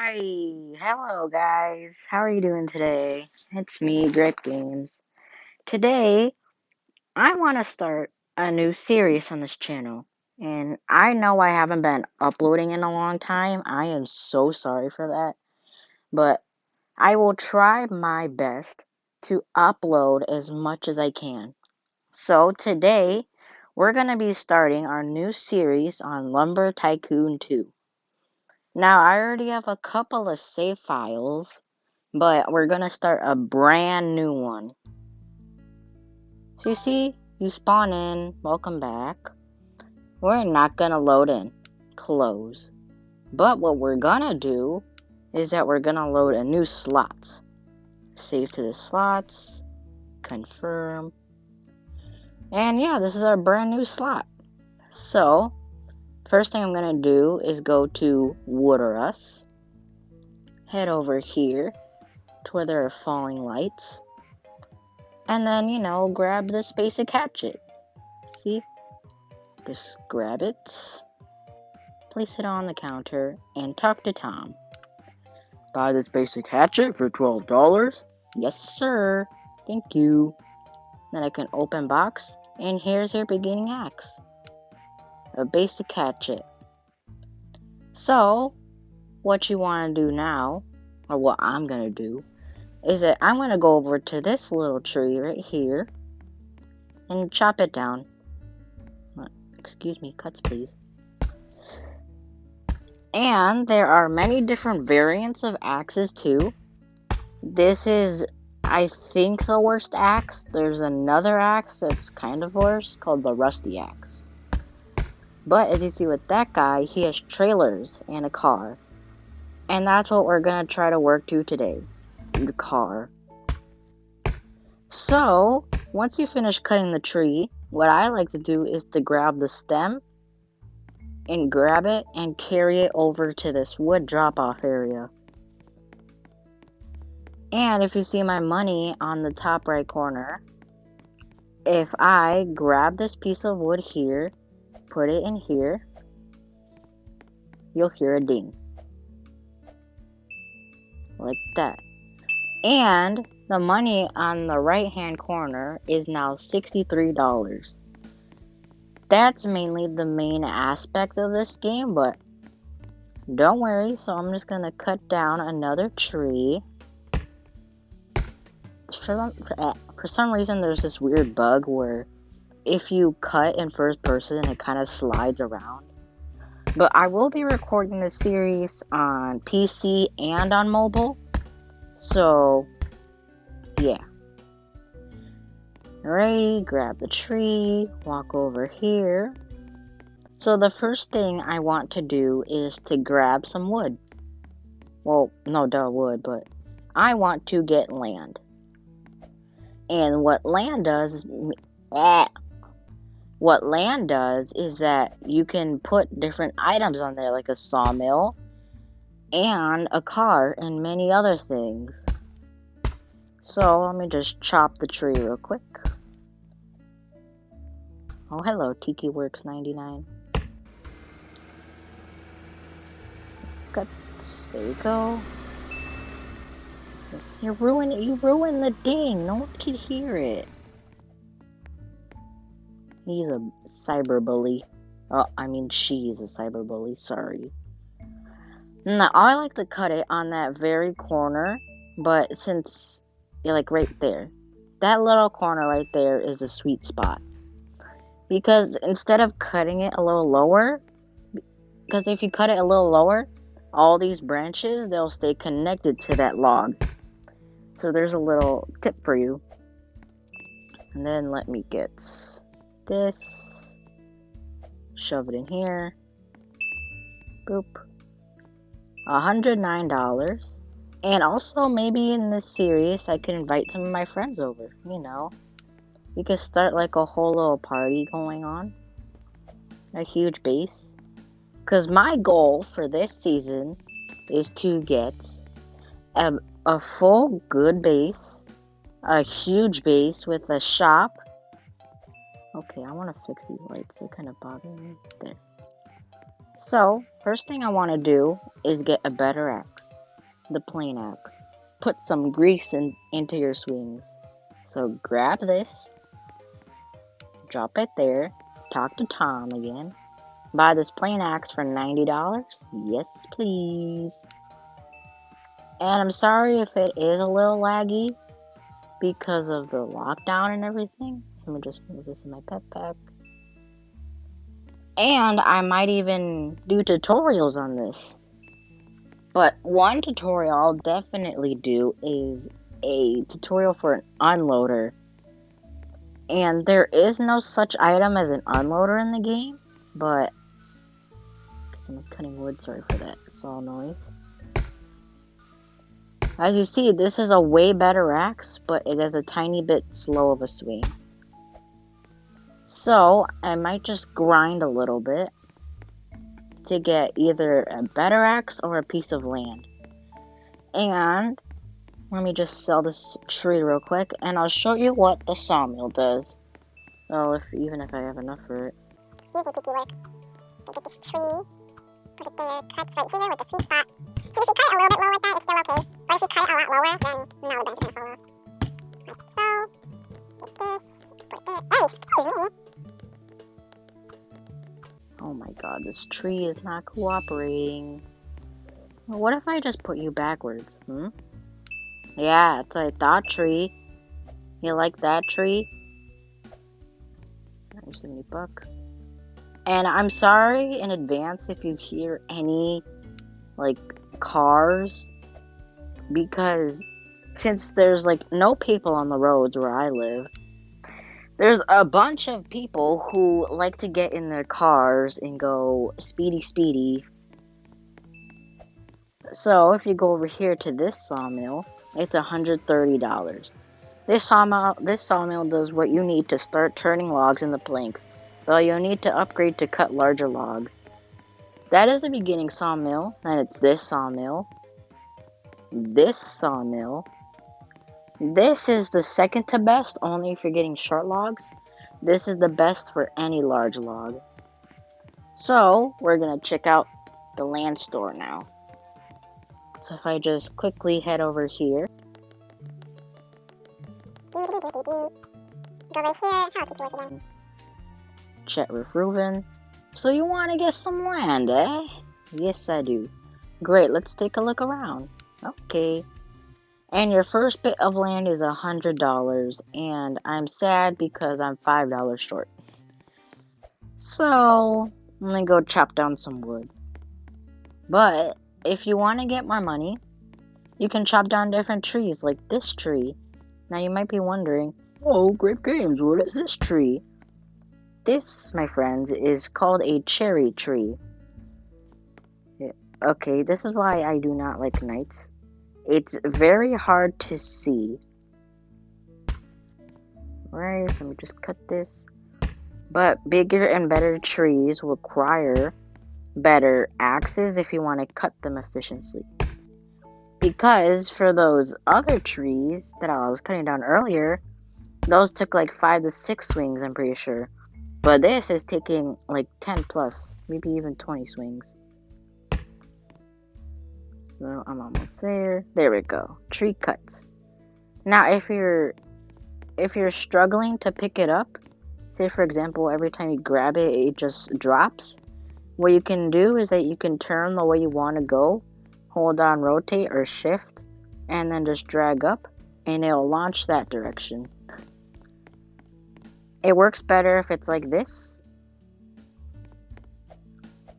Hi, hello guys. How are you doing today? It's me, Grape Games. Today, I want to start a new series on this channel. And I know I haven't been uploading in a long time. I am so sorry for that. But I will try my best to upload as much as I can. So today, we're going to be starting our new series on Lumber Tycoon 2. Now, I already have a couple of save files, but we're gonna start a brand new one. So you see, you spawn in, welcome back. We're not gonna load in, close. But what we're gonna do is that we're gonna load a new slot. Save to the slots, confirm. And yeah, this is our brand new slot. So, first thing I'm gonna do is go to Wood or Us. Head over here to where there are falling lights. And then, grab this basic hatchet. See? Just grab it, place it on the counter, and talk to Tom. Buy this basic hatchet for $12? Yes, sir. Thank you. Then I can open box, and here's your beginning axe. A basic hatchet. So, what you want to do now, or what I'm going to do, is that I'm going to go over to this little tree right here, and chop it down. Excuse me, cuts please. And there are many different variants of axes too. This is, I think, the worst axe. There's another axe that's kind of worse called the rusty axe. But as you see with that guy, he has trailers and a car. And that's what we're going to try to work to today. The car. So, once you finish cutting the tree, what I like to do is to grab the stem and grab it and carry it over to this wood drop-off area. And if you see my money on the top right corner, if I grab this piece of wood here, put it in here, you'll hear a ding. Like that. And the money on the right hand corner is now $63. That's mainly the main aspect of this game, but don't worry, so I'm just gonna cut down another tree. For some reason, there's this weird bug where if you cut in first person, it kind of slides around. But I will be recording this series on PC and on mobile, so yeah. Alrighty, grab the tree, walk over here. So the first thing I want to do is to grab some wood. Well, no, wood, but I want to get land. And what land does is that you can put different items on there, like a sawmill and a car and many other things. So let me just chop the tree real quick. Oh, hello, Tiki Works 99. Cuts. There you go. You ruined the ding. No one could hear it. He's a cyberbully. Oh, I mean she's a cyberbully, sorry. Now, I like to cut it on that very corner, but since you're like right there, that little corner right there is a sweet spot. Because instead of cutting it a little lower, because if you cut it a little lower, all these branches, they'll stay connected to that log. So there's a little tip for you. And then let me get this. Shove it in here. Boop. $109. And also, maybe in this series, I could invite some of my friends over. We could start like a whole little party going on. A huge base. Because my goal for this season is to get a full good base, a huge base with a shop. Okay, I want to fix these lights. They're kind of bothering me. There. So, first thing I want to do is get a better axe, the plain axe. Put some grease into your swings. So grab this, drop it there, talk to Tom again. Buy this plain axe for $90? Yes, please. And I'm sorry if it is a little laggy because of the lockdown and everything. Let me just move this in my pet pack. And I might even do tutorials on this. But one tutorial I'll definitely do is a tutorial for an unloader. And there is no such item as an unloader in the game, but someone's cutting wood, sorry for that saw noise. As you see, this is a way better axe, but it is a tiny bit slow of a swing. So, I might just grind a little bit to get either a better axe or a piece of land. And let me just sell this tree real quick, and I'll show you what the sawmill does. Well, even if I have enough for it. Excuse me, Kiki work. We get this tree, put it there, cuts right here with the sweet spot. See, if you cut it a little bit lower like that, it's still okay. But if you cut it a lot lower, then no, the branch is gonna fall off. Like so. Get this, put it there. Hey, excuse me! Oh my god, this tree is not cooperating. Well, what if I just put you backwards, Yeah, that's what I thought, tree. You like that, tree? There's $70. And I'm sorry in advance if you hear any, like, cars. Because since there's, like, no people on the roads where I live, there's a bunch of people who like to get in their cars and go speedy, speedy. So if you go over here to this sawmill, it's $130. This sawmill does what you need to start turning logs into planks, but you'll need to upgrade to cut larger logs. That is the beginning sawmill, and it's this sawmill. This sawmill. This is the second to best, only if you're getting short logs. This is the best for any large log. So, we're gonna check out the land store now. So if I just quickly head over here. Go right here, how to do it again. Chat with Reuben. So you want to get some land, eh? Yes, I do. Great, let's take a look around. Okay. And your first bit of land is $100, and I'm sad because I'm $5 short. So, I'm gonna go chop down some wood. But, if you want to get more money, you can chop down different trees, like this tree. Now you might be wondering, oh, Grape Games, what is this tree? This, my friends, is called a cherry tree. Okay, this is why I do not like nights. It's very hard to see. Right, so let me just cut this. But bigger and better trees require better axes if you want to cut them efficiently. Because for those other trees that I was cutting down earlier, those took like 5 to 6 swings, I'm pretty sure. But this is taking like 10 plus, maybe even 20 swings. So I'm almost there. There we go. Tree cuts. Now if you're struggling to pick it up, say for example every time you grab it it just drops, what you can do is that you can turn the way you want to go, hold down rotate or shift, and then just drag up and it'll launch that direction. It works better if it's like this.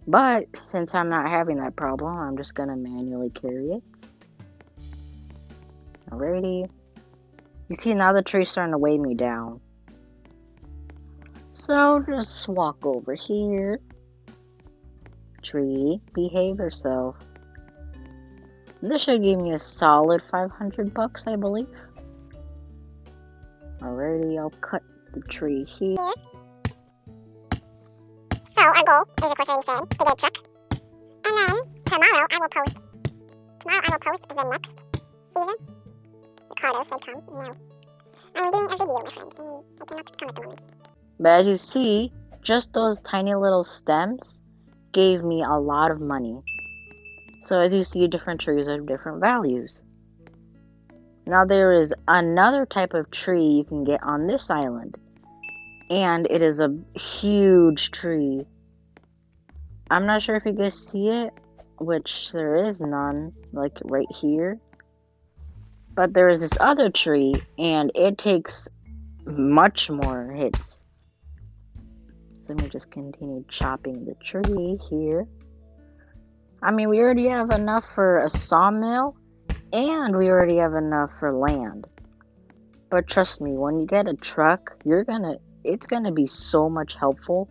But since I'm not having that problem, I'm just gonna manually carry it. Alrighty. You see now the tree's starting to weigh me down. So just walk over here. Tree, behave yourself. This should give me a solid $500, I believe. Alrighty, I'll cut the tree here. So our goal is, of course, already said, to get a truck. And then tomorrow I will post the next season. Ricardo said come. No. I am doing a video, my friend, and I cannot come at the moment. But as you see, just those tiny little stems gave me a lot of money. So as you see, different trees have different values. Now there is another type of tree you can get on this island, and it is a huge tree. I'm not sure if you guys see it, which there is none, like right here. But there is this other tree, and it takes much more hits. So let me just continue chopping the tree here. I mean, we already have enough for a sawmill, and we already have enough for land. But trust me, when you get a truck, it's gonna be so much helpful.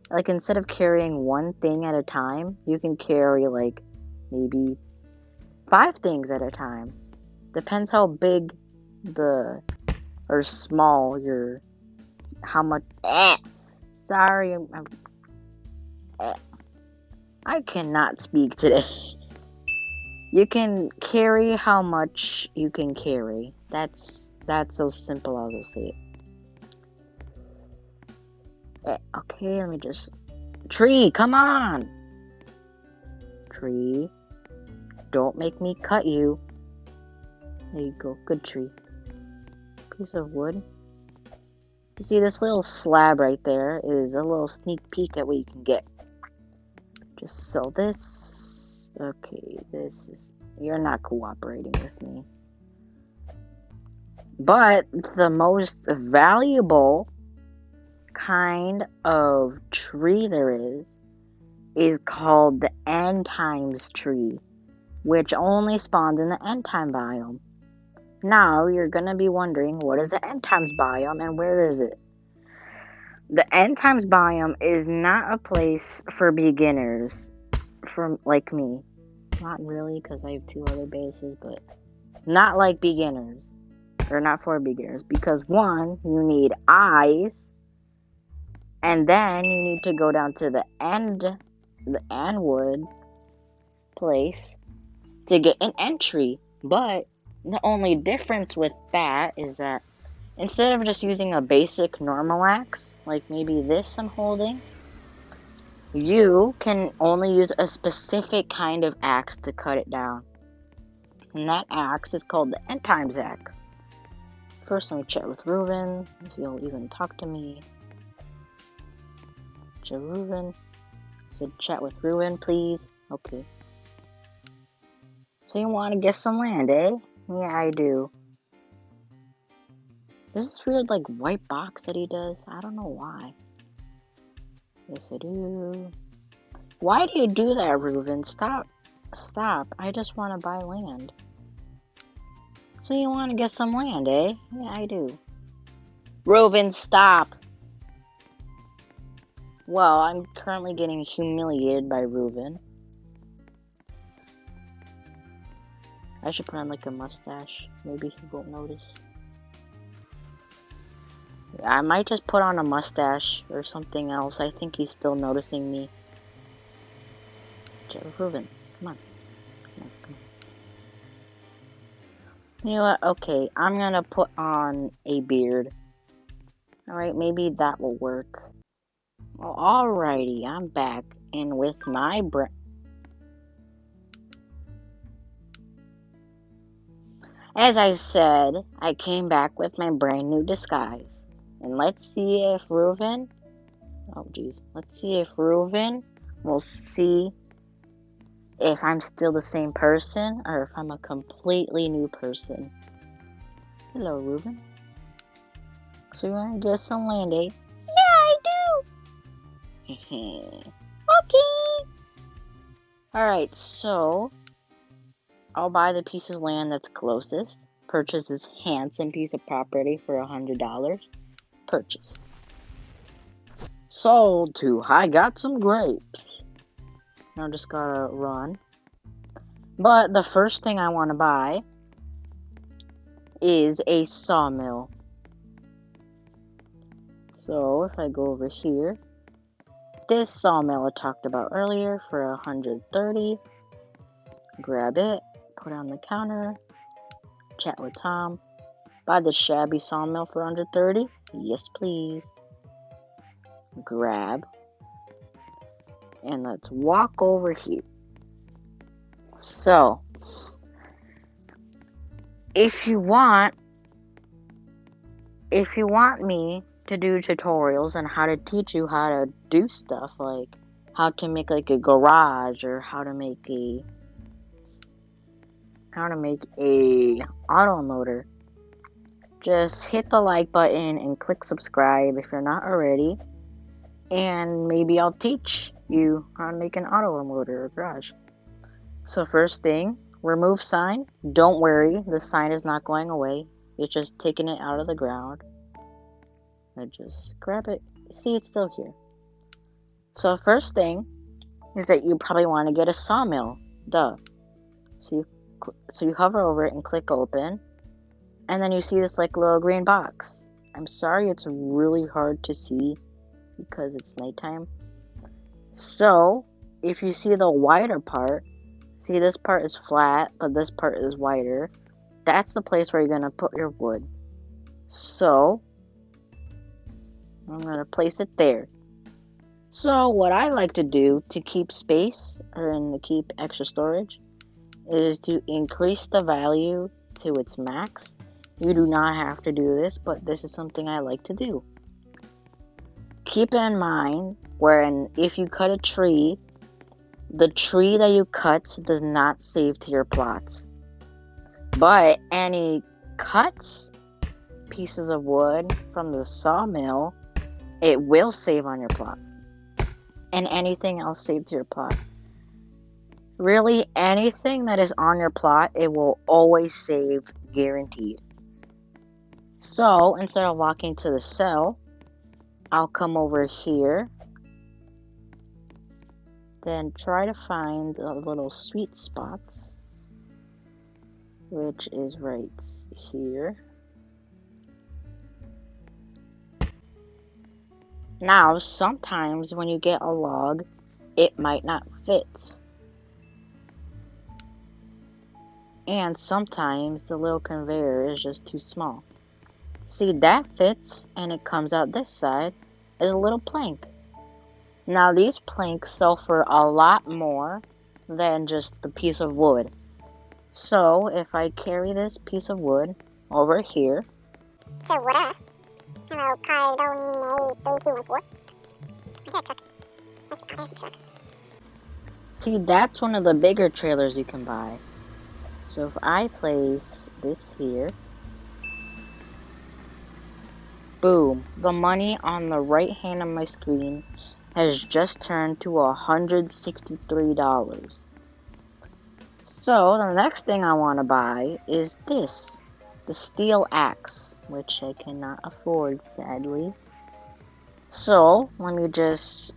Like, instead of carrying one thing at a time, you can carry like maybe 5 things at a time. Depends how big or small how much. Sorry, I cannot speak today. You can carry how much you can carry. That's so simple as I'll say it. Okay, let me just. Tree, come on! Tree, don't make me cut you. There you go, good tree. Piece of wood. You see, this little slab right there is a little sneak peek at what you can get. Just sell this. Okay, you're not cooperating with me. But the most valuable kind of tree there is called the end times tree, which only spawns in the end time biome. Now you're gonna be wondering, what is the end times biome and where is it? The end times biome is not a place for beginners, like me. Not really, because I have 2 other bases, but not like beginners, or not for beginners, because 1, you need eyes, and then you need to go down to the Anwood place to get an entry. But the only difference with that is that instead of just using a basic normal axe, like maybe this I'm holding, you can only use a specific kind of axe to cut it down. And that axe is called the end times axe. First, let me chat with Reuben, if he'll even talk to me. Reuben. Said chat with Reuben, please. Okay. So you want to get some land, eh? Yeah, I do. There's this weird, like, white box that he does. I don't know why. Yes, I do. Why do you do that, Reuben? Stop. I just want to buy land. So you want to get some land, eh? Yeah, I do. Reuben, stop. Well, I'm currently getting humiliated by Reuben. I should put on, like, a mustache. Maybe he won't notice. I might just put on a mustache or something else. I think he's still noticing me. Reuben, come on. You know what? Okay, I'm gonna put on a beard. Alright, maybe that will work. Well, alrighty, I'm back. And with my As I said, I came back with my brand new disguise. And let's see if Reuben... Oh, jeez. Let's see if Reuben will see if I'm still the same person or if I'm a completely new person. Hello, Reuben. So you want to get some land, eh? Yeah, I do. Okay. Alright, so I'll buy the piece of land that's closest. Purchase this handsome piece of property for $100. Purchase. Sold to I got some grapes. Now I just gotta run. But the first thing I want to buy is a sawmill. So if I go over here, this sawmill I talked about earlier for 130. Grab it, put it on the counter, chat with Tom. Buy the shabby sawmill for 130. Yes, please. Grab. And let's walk over here. So, if you want me to do tutorials on how to teach you how to do stuff, like how to make like a garage, or how to make a auto unloader, just hit the like button and click subscribe if you're not already, and maybe I'll teach you how to make an auto unloader or garage. So first thing, remove sign. Don't worry, the sign is not going away. It's just taking it out of the ground. I just grab it. See, it's still here. So first thing is that you probably want to get a sawmill. Duh. So you hover over it and click open, and then you see this like little green box. I'm sorry, it's really hard to see because it's nighttime. So if you see the wider part, see this part is flat, but this part is wider. That's the place where you're going to put your wood. So I'm going to place it there. So what I like to do to keep space, or to keep extra storage, is to increase the value to its max. You do not have to do this, but this is something I like to do. Keep in mind, if you cut a tree, the tree that you cut does not save to your plots. But any cuts, pieces of wood from the sawmill, it will save on your plot. And anything else saved to your plot. Really, anything that is on your plot, it will always save, guaranteed. So, instead of walking to the cell, I'll come over here, then try to find the little sweet spots, which is right here. Now, sometimes when you get a log, it might not fit. And sometimes the little conveyor is just too small. See, that fits, and it comes out this side as a little plank. Now, these planks sell for a lot more than just the piece of wood. So, if I carry this piece of wood over here. So, what else? Hello, Cardone 3214. I got a truck. There's the truck. See, that's one of the bigger trailers you can buy. So if I place this here, boom, the money on the right hand of my screen has just turned to $163. So the next thing I want to buy is this, the steel axe, which I cannot afford, sadly. So let me just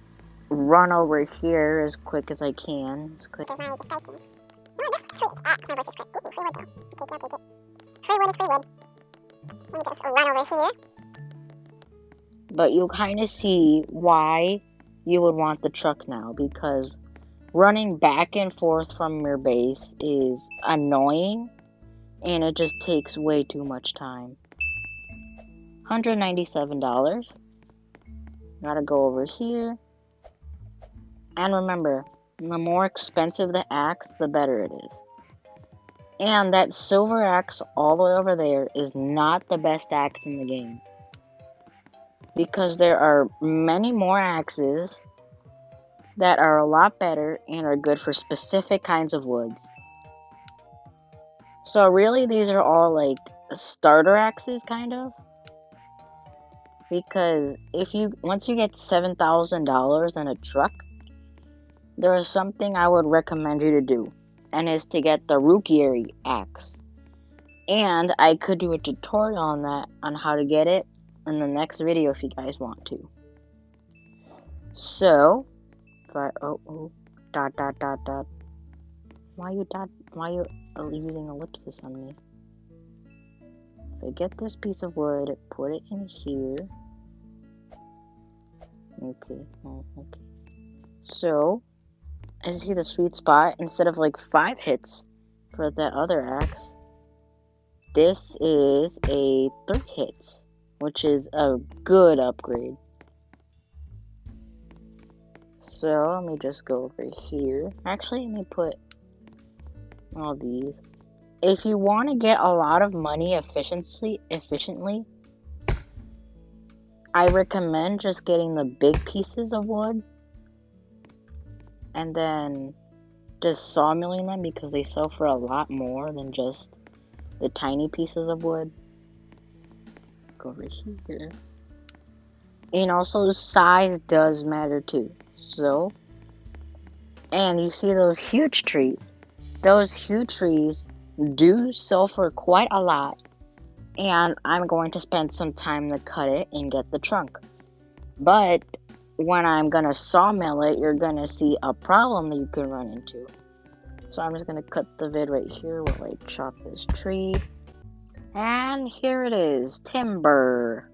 run over here as quick as I can. As quick. No, this actually, my voice is quick. Ooh, free wood though. I'll take it. Free wood is free wood. Let me just run over here. But you'll kind of see why you would want the truck now, because running back and forth from your base is annoying, and it just takes way too much time. $197. Gotta go over here. And remember, the more expensive the axe, the better it is. And that silver axe all the way over there is not the best axe in the game, because there are many more axes that are a lot better and are good for specific kinds of woods. So really, these are all like starter axes, kind of. Because once you get $7,000 in a truck, there is something I would recommend you to do, and is to get the Rookieri axe. And I could do a tutorial on that, on how to get it, in the next video if you guys want to. So, dot. Why you using ellipsis on me? If I get this piece of wood, put it in here. Okay. So, I see the sweet spot. Instead of like 5 hits for that other axe, this is a 3 hits, which is a good upgrade. So let me just go over here. Actually, let me put all these. If you want to get a lot of money efficiently, I recommend just getting the big pieces of wood and then just sawmilling them because they sell for a lot more than just the tiny pieces of wood. Go over here. And also size does matter too. So, and you see those huge trees. Those huge trees do sell for quite a lot. And I'm going to spend some time to cut it and get the trunk. But when I'm gonna sawmill it, you're gonna see a problem that you can run into. So I'm just gonna cut the vid right here while I chop this tree. And here it is, timber.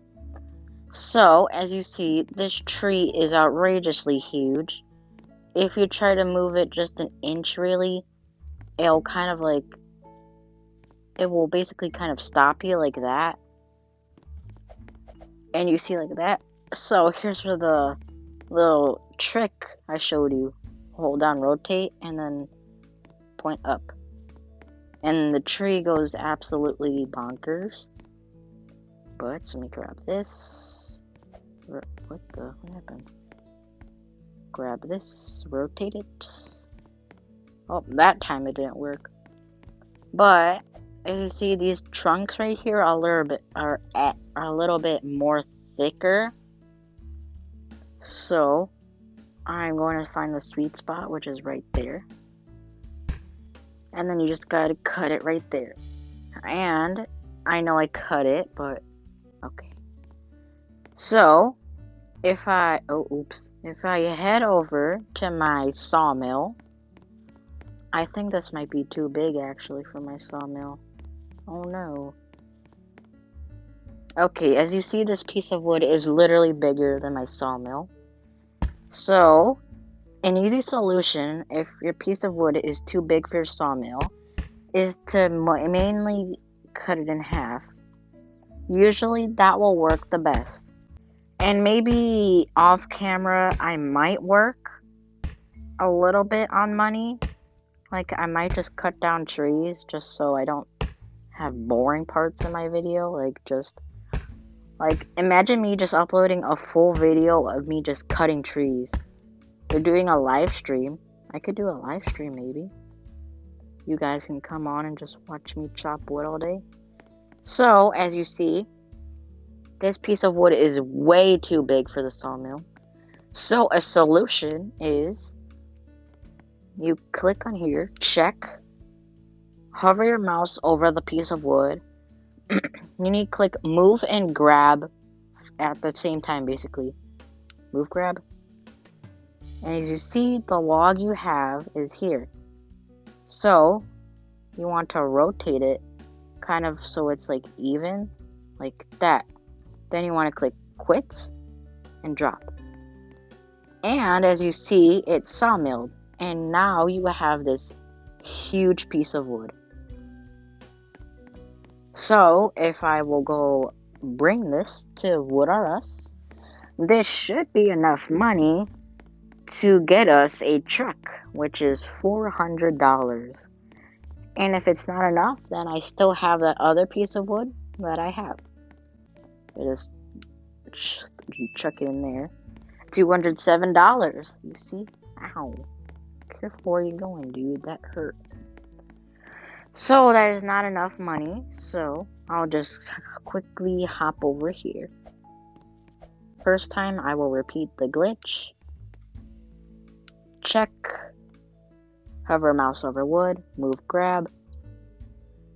So, as you see, this tree is outrageously huge. If you try to move it just an inch really, it'll kind of like, it will basically kind of stop you like that. And you see like that. So here's where the little trick I showed you. Hold down rotate and then point up. And the tree goes absolutely bonkers. But let me grab this. What happened? Grab this, rotate it. Oh, that time it didn't work. But as you see, these trunks right here are a little bit more thicker. So I'm going to find the sweet spot, which is right there. And then you just gotta cut it right there. And I know I cut it, but okay. So if I head over to my sawmill, I think this might be too big actually for my sawmill. Oh no. Okay, as you see, this piece of wood is literally bigger than my sawmill. So, an easy solution, if your piece of wood is too big for your sawmill, is to mainly cut it in half. Usually that will work the best. And maybe off camera, I might work a little bit on money. Like, I might just cut down trees just so I don't have boring parts in my video. Like, imagine me just uploading a full video of me just cutting trees. Or doing a live stream. I could do a live stream maybe. You guys can come on and just watch me chop wood all day. So, as you see, this piece of wood is way too big for the sawmill. So, a solution is you click on here, check, hover your mouse over the piece of wood. You need to click move and grab at the same time, basically. Move, grab. And as you see, the log you have is here. So, you want to rotate it kind of so it's like even, like that. Then you want to click quit and drop. And as you see, it's sawmilled. And now you have this huge piece of wood. So, if I will go bring this to Wood R Us, this should be enough money to get us a truck, which is $400. And if it's not enough, then I still have that other piece of wood that I have. I just chuck it in there. $207. You see? Ow. Careful where you're going, dude. That hurt. So that is not enough money. So I'll just quickly hop over here. First time I will repeat the glitch. Check. Hover mouse over wood. Move, grab.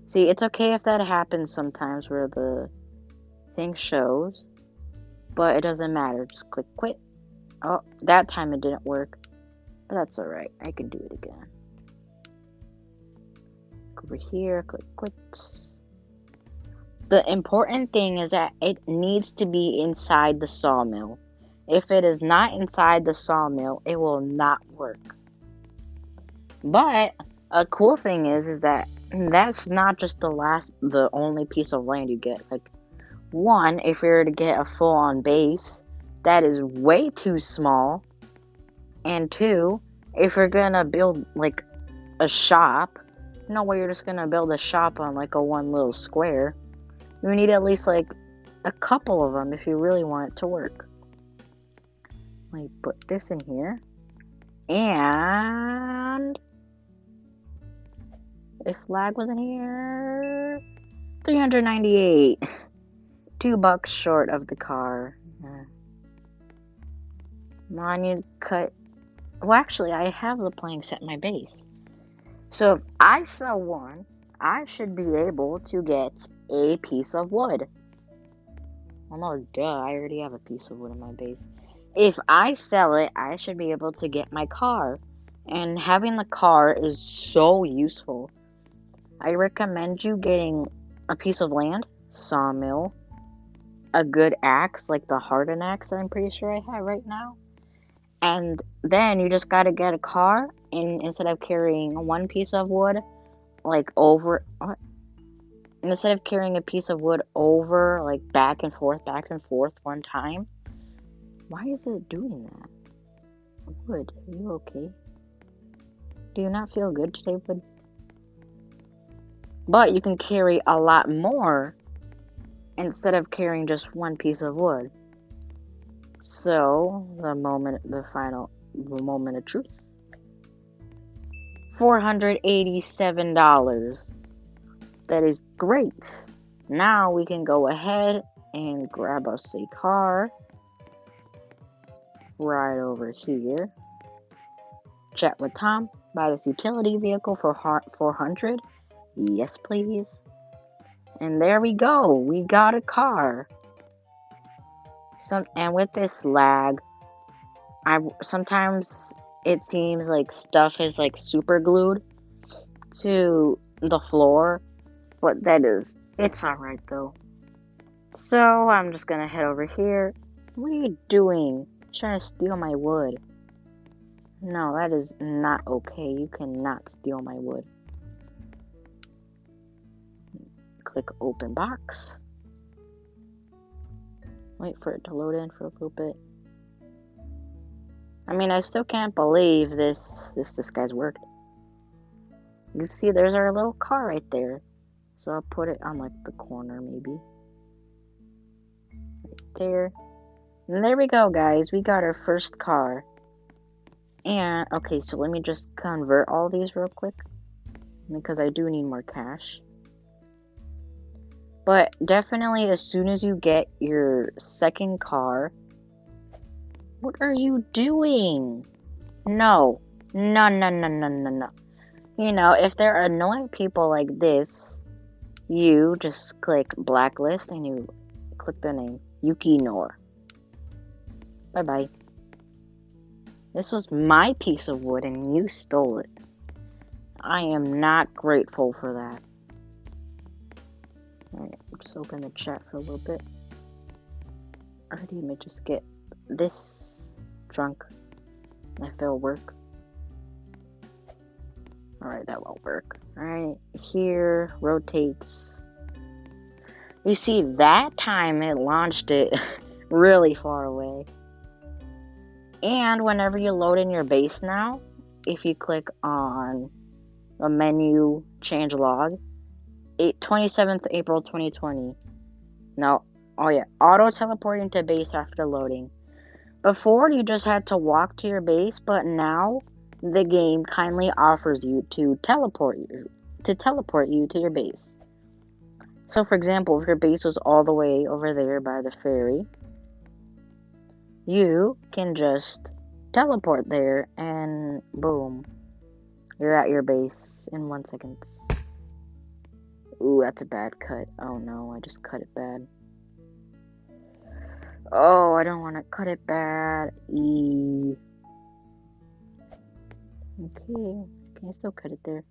See, it's okay if that happens sometimes where the thing shows. But it doesn't matter. Just click quit. Oh, that time it didn't work. But that's alright. I can do it again. Go over here. Click quit. The important thing is that it needs to be inside the sawmill. If it is not inside the sawmill, it will not work. But a cool thing is that that's not just the only piece of land you get. Like, one, if you were to get a full-on base, that is way too small. And two, if you're gonna build like a shop, no way you're just gonna build a shop on like a one little square. You need at least like a couple of them if you really want it to work. Let me put this in here. And if lag was in here, 398. $2 short of the car. Now I need to cut. Well, actually, I have the plank set in my base. So if I sell one, I should be able to get a piece of wood. Well, no, duh, I already have a piece of wood in my base. If I sell it, I should be able to get my car. And having the car is so useful. I recommend you getting a piece of land, sawmill, a good axe, like the hardened axe that I'm pretty sure I have right now. And then you just gotta get a car, and instead of carrying one piece of wood, like over, instead of carrying a piece of wood over, like back and forth one time. Why is it doing that? Wood, are you okay? Do you not feel good today, Wood? But you can carry a lot more instead of carrying just one piece of wood. So, the moment of truth. $487. That is great. Now we can go ahead and grab us a car right over here. Chat with Tom. Buy this utility vehicle for $400. Yes, please. And there we go. We got a car. And with this lag, sometimes it seems like stuff is like super glued to the floor, but it's alright though. So I'm just gonna head over here. What are you doing? Trying to steal my wood. No, that is not okay. You cannot steal my wood. Click open box. Wait for it to load in for a little bit. I mean, I still can't believe this disguise worked. You see, there's our little car right there. So I'll put it on like the corner maybe. Right there. And there we go, guys. We got our first car. And, okay, so let me just convert all these real quick. Because I do need more cash. But definitely as soon as you get your second car... What are you doing? No. No, no, no, no, no, no. You know, if there are annoying people like this, you just click blacklist and you click the name. Yuki Nor. Bye-bye. This was my piece of wood and you stole it. I am not grateful for that. Alright, just open the chat for a little bit. Alright, let me just get this drunk. If it'll work. Alright, that won't work. Alright, here, rotates. You see, that time it launched it really far away. And whenever you load in your base now, if you click on the menu, change log, 27th April 2020. Now, oh yeah, auto teleporting to base after loading. Before, you just had to walk to your base, but now the game kindly offers you to teleport you to your base. So, for example, if your base was all the way over there by the ferry, you can just teleport there and boom, you're at your base in 1 second. Ooh, that's a bad cut. Oh no, I just cut it bad. Oh, I don't want to cut it bad. Okay, can I still cut it there?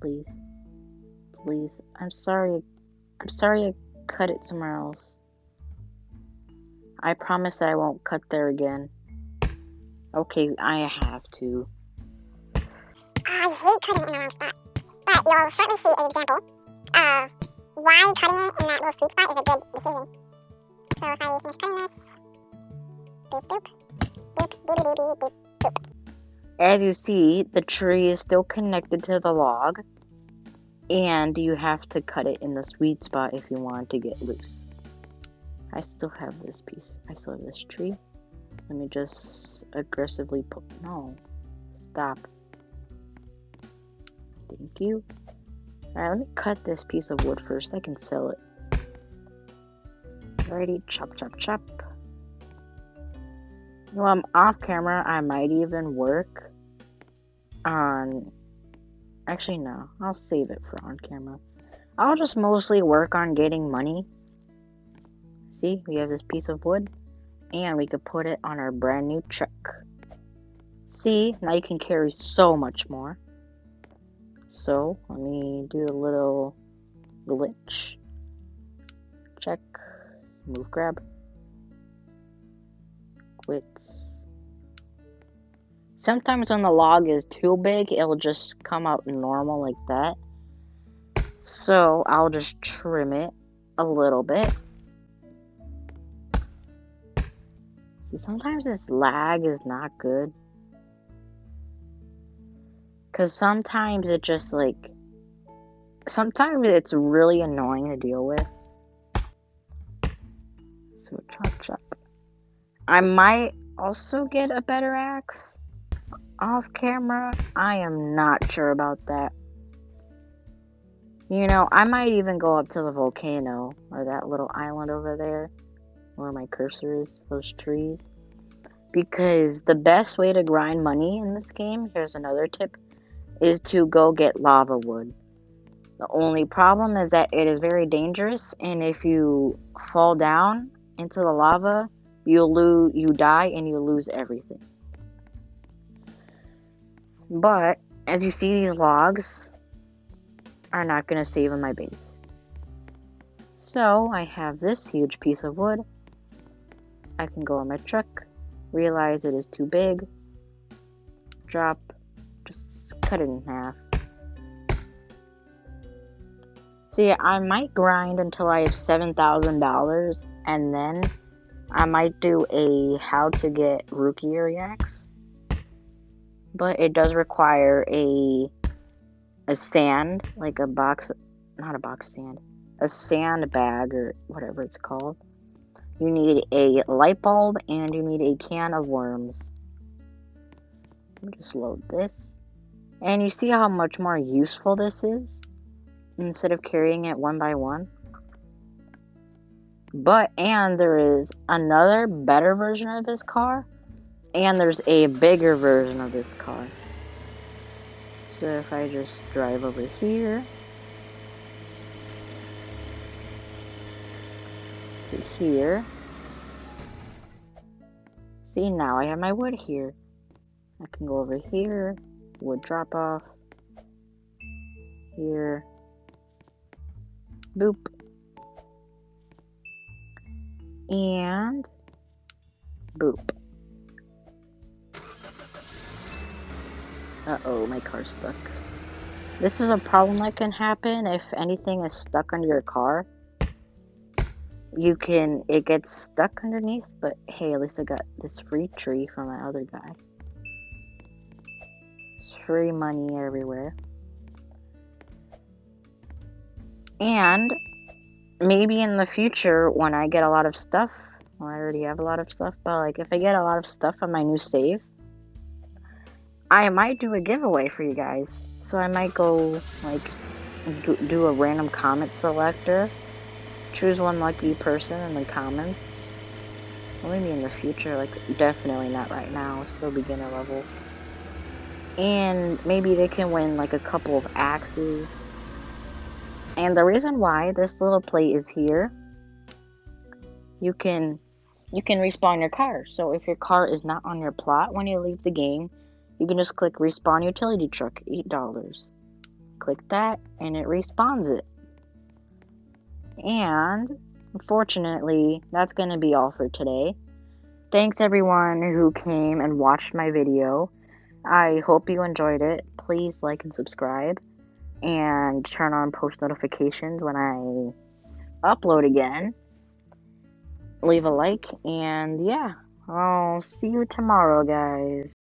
Please. Please. I'm sorry I cut it somewhere else. I promise I won't cut there again. Okay, I have to. I hate cutting it in the wrong spot. But you'll shortly see an example of why cutting it in that little sweet spot is a good decision. So if I finish cutting this, boop boop, boop boop boop boop boop. As you see, the tree is still connected to the log, and you have to cut it in the sweet spot if you want to get loose. I still have this piece. I still have this tree. Let me just aggressively put. No. Stop. Thank you. Alright, let me cut this piece of wood first. I can sell it. Alrighty, chop, chop, chop. While I'm off camera, I might even work on. Actually, no. I'll save it for on camera. I'll just mostly work on getting money. See, we have this piece of wood, and we could put it on our brand new truck. See, now you can carry so much more. So, let me do a little glitch. Check. Move, grab. Quit. Sometimes when the log is too big, it'll just come out normal like that. So, I'll just trim it a little bit. See, sometimes this lag is not good. Because sometimes it just like... Sometimes it's really annoying to deal with. So, chop, chop. I might also get a better axe off camera. I am not sure about that. You know, I might even go up to the volcano or that little island over there where my cursor is, those trees. Because the best way to grind money in this game, here's another tip, is to go get lava wood. The only problem is that it is very dangerous, and if you fall down into the lava, you die and you lose everything. But as you see, these logs are not going to save in my base. So I have this huge piece of wood. I can go on my truck, realize it is too big, drop, just cut it in half. See, I might grind until I have $7,000, and then I might do a how to get rookie axe. But it does require a sand, like a box, not a box sand, a sand bag or whatever it's called. You need a light bulb and you need a can of worms. Let me just load this. And you see how much more useful this is instead of carrying it one by one. And there is another better version of this car, and there's a bigger version of this car. So if I just drive over here to here, see, now I have my wood here. I can go over here, wood drop off, here, boop, and boop. Uh-oh, my car's stuck. This is a problem that can happen if anything is stuck under your car. It gets stuck underneath, but hey, at least I got this free tree from my other guy. It's free money everywhere. And maybe in the future, when I get a lot of stuff, well, I already have a lot of stuff, but like if I get a lot of stuff on my new save, I might do a giveaway for you guys. So I might go like do a random comment selector, choose one lucky person in the comments. Well, maybe in the future, like definitely not right now, still beginner level. And maybe they can win like a couple of axes. And the reason why this little plate is here, you can respawn your car. So if your car is not on your plot when you leave the game, you can just click respawn utility truck, $8. Click that and it respawns it. And unfortunately, that's going to be all for today. Thanks everyone who came and watched my video. I hope you enjoyed it. Please like and subscribe and turn on post notifications when I upload again. Leave a like, and yeah, I'll see you tomorrow, guys.